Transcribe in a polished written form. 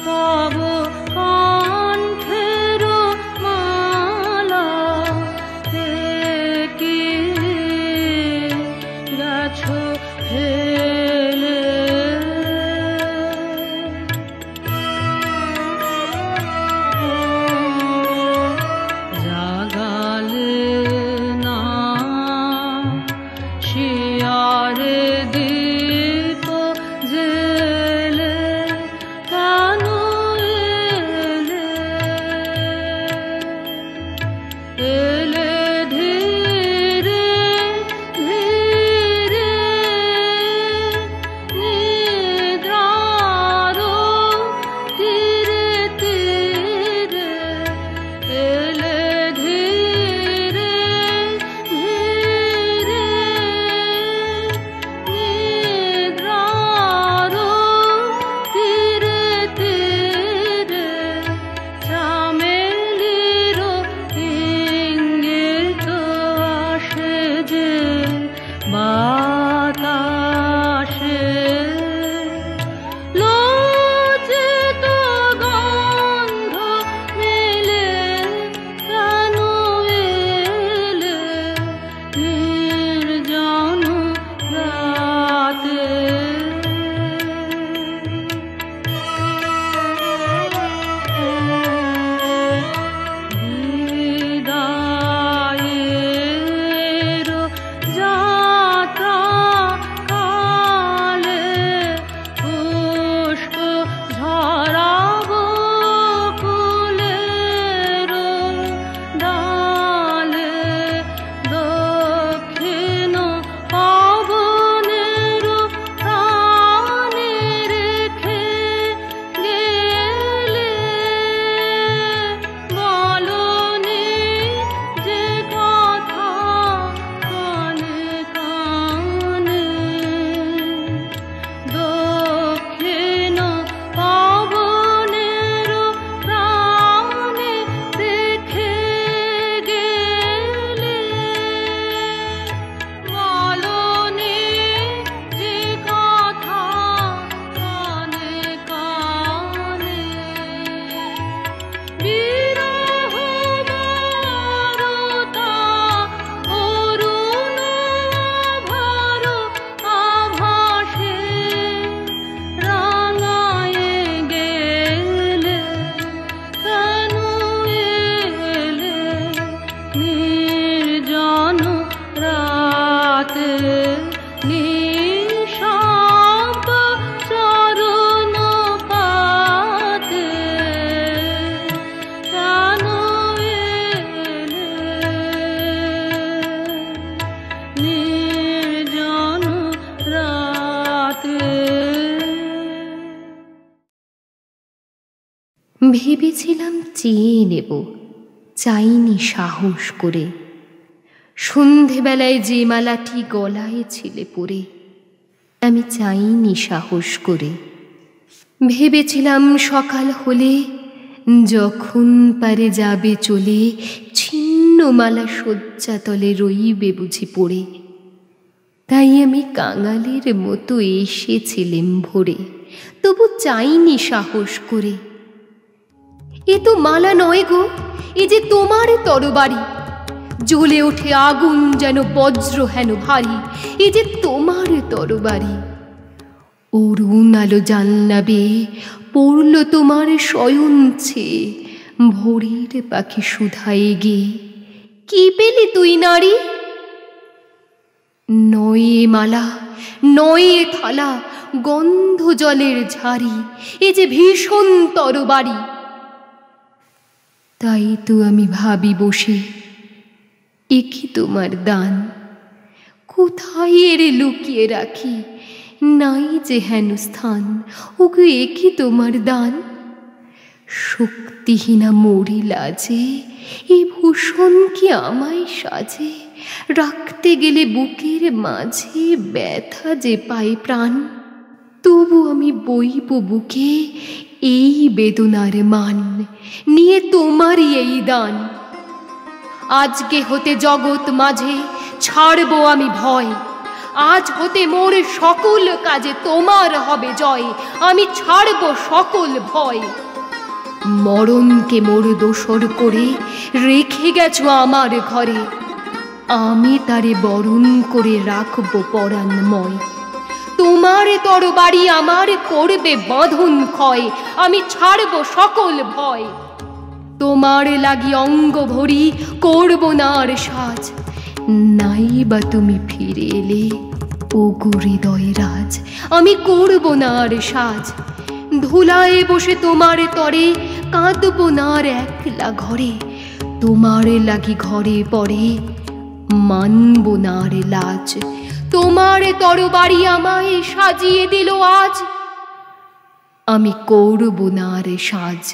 তব কণ্ঠের মালা কি গেছো ফেলে। জাগালে না শিয়ারে দীপ জেলে কেন এলে, এলে ধীরে ধীরে নিদ্রার তীরে তীরে, এলে ধীরে ধীরে নিদ্রার তীরে তীরে, চামেলির ইঙ্গিত আসে যে বাতাসে, লজ্জিত গন্ধ মেলে কেন এলে নির্জন রাতে। বিদায়ের যাত্রা কালে পুষ্প ঝরাব ফুলের ডালে, দক্ষিণ পবনের প্রাণে রেখে গেলে, বলনি যে কথা কানে কানে, দক্ষিণ পবনের প্রাণে রেখে গেলে, বলনি যে কথা কানে কানে। বিরহ মরুতা অরুণ আভার আভাসে রাঙায়ে গেলে কেন এলে নির্জন রাতে, নিঃশব্দ চরণ পাতে কেন এলে নির্জন রাতে। ভেবেছিলাম চেয়ে নেব, চাইনি সাহস করে, সন্ধেবেলায় যে মালাটি গলায় ছিলে পরে, আমি চাইনি সাহস করে। ভেবেছিলাম সকাল হলে যখন পারে যাবে চলে, ছিন্ন মালা শয্যাতলে রইবে বুঝি পড়ে। তাই আমি কাঙালের মতো এসেছিলাম ভোরে, তবু চাইনি সাহস করে। এ তো মালা নয় গো, এ যে তোমার তরবারি, জ্বলে ওঠে আগুন যেন বজ্র হেন ভারী, এ যে তোমার তরবারি। অরুণ আলো জানলাবে পড়ল তোমার শয়নছে, ভোরের পাখি সুধায় গে কি পেলি তুই নারী। নয়ে মালা নয়ে থালা গন্ধ জলের ঝাড়ি, এ যে ভীষণ তরবারি। তাই তো আমি ভাবি বসে, এ কি তোমার দান, কোথায় এর লুকিয়ে রাখি, নাই যে হেন স্থান। ওগো এ কি তোমার দান, শক্তিহীনা মরি লাজে, এ ভূষণ কি আমায় সাজে। রাখতে গেলে বুকের মাঝে ব্যথা যে পাই প্রাণ, তবু আমি বইব বুকে এই বেদনার মান, নিয়ে তোমারই এই দান। আজকে হতে জগৎ মাঝে ছাড়ব আমি ভয়, আজ হতে মোর সকল কাজে তোমার হবে জয়, আমি ছাড়ব সকল ভয়। মরণকে মোর দোসর করে রেখে গেছো আমার ঘরে, আমি তারে বরণ করে রাখব পরাণময়। তোমার তরবারি আমার করবে বাঁধন ক্ষয়, আমি ছাড়ব সকল ভয়। তোমার লাগি অঙ্গ ভরি করব না আর সাজ, নাই বা তুমি ফিরে এলে ওগো হৃদয় রাজ, আমি করব না আর সাজ। ধুলায় বসে তোমার তরে কাঁদব না আর একলা ঘরে, তোমার লাগি ঘরে পড়ে মানব না আর লাজ। তোমার তরবারি আমায় সাজিয়ে দিল আজ, আমি করব না আর সাজ।